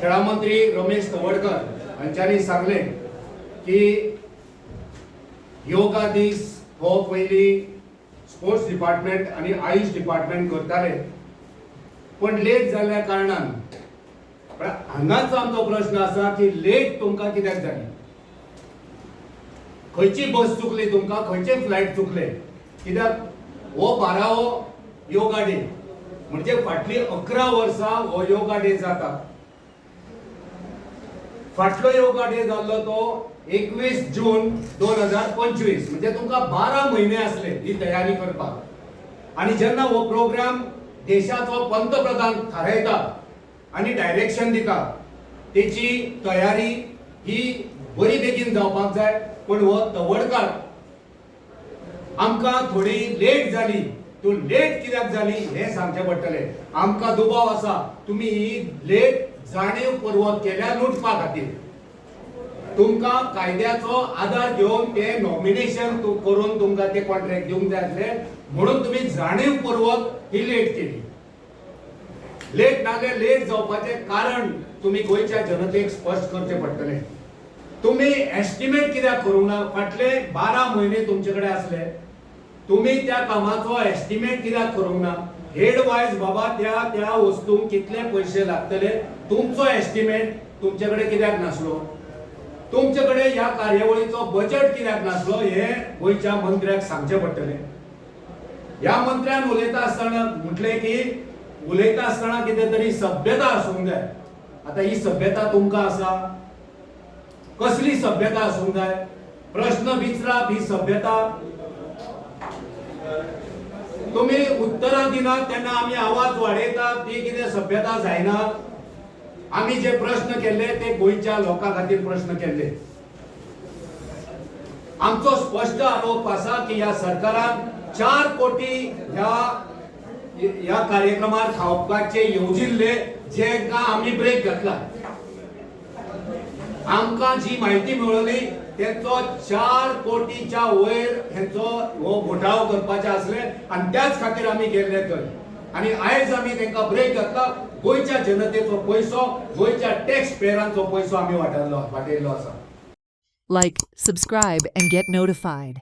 खेळा मंत्री रमेश तवडकर हांच्यांनी सांगले की योगा दीस हो पयली स्पोर्ट्स डिपार्टमेंट आणि आयुष डिपार्टमेंट करताले, पण लेट जाल्ल्या कारणान हांगाच आमचो प्रश्न असा की लेट तुमकां कित्याक जाली? खंयची बस चुकली तुमकां? खंयचे फ्लायट चुकले? कित्याक हो 12वो योगा डे म्हणजे फाटली 11 वर्सां हो योगा डे जाता. फाटलो योगा डे जाल्लो तो 21 जून 2025 म्हणजे तुमकां 12 म्हयने असले ही तयारी करपाक. आणि जेन्ना हो प्रोग्राम देशाचो पंतप्रधान थारायता आणि डायरेक्शन दिता, तेची तयारी ही बरी बेगीन जावपाक जाय. पण हो तवडकर आमकां थोडी लेट जाली, तूं लेट कित्याक जाली हें सांगचें पडटलें. आमकां दुबाव आसा, तुमी ही लेट जाणीवपूर्वक केल्या लुटपा खातीर. तुमकां कायद्याचो आधार घेवन ते नॉमिनेशन करून तुमकां ते कॉन्ट्रॅक्ट दिवंक जाय आसले, म्हणून तुमी जाणीवपूर्वक ही लेट केली. लेट नाजाल्यार लेट जावपाचें कारण तुमी गोंयच्या जनतेक स्पश्ट करचें पडटलें. तुम्ही एस्टिमेट कित्याक करूंक ना? फाटले 12 म्हयने तुमचे कडेन आसले, तुम्ही त्या कामाचो एस्टिमेट कित्याक करूंक ना? हेड वायज बाबा त्या वस्तूंक कितले पयशे लागतले तुमचो एस्टिमेट तुमचे कडेन कित्याक नासलो? तुमचे कडेन ह्या कार्यावळीचो बजेट कित्याक नासलो हे गोंयच्या मंत्र्याक सांगचें पडटलें. ह्या मंत्र्यान उलयता आसतना म्हटलें की उलयता आसतना कितें तरी सभ्यता आसूंक जाय. आतां ही सभ्यता तुमकां आसा? कसली सभ्यता आसूंक जाय? प्रश्न विचारप ही सभ्यता? तुम्ही उत्तरां दिनात तेन्ना आमी आवाज वाडयतात ती कितें सभ्यता जायना? आमी जे प्रश्न केल्ले ते गोंयच्या लोकां खातीर प्रश्न केल्ले. आमचो स्पश्ट आरोप आसा की ह्या सरकारान 4 कोटी ह्या कार्यक्रमार खावपाचे येवजिल्ले, जेका आमी ब्रेक घातला. आमकां जी म्हायती मेळ्ळी तेचो 4 कोटीच्या वयर हेचो हो घोटाळो करपाचे आसले आणि त्याच खातीर आमी गेल्ले थंय. आणि आयज आमी तांकां ब्रेक घातला. गोंयच्या जनतेचो पयसो, गोंयच्या टॅक्स पेयरांचो पयसो आमी वाटयल्लो आसा. Like, subscribe, and get notified.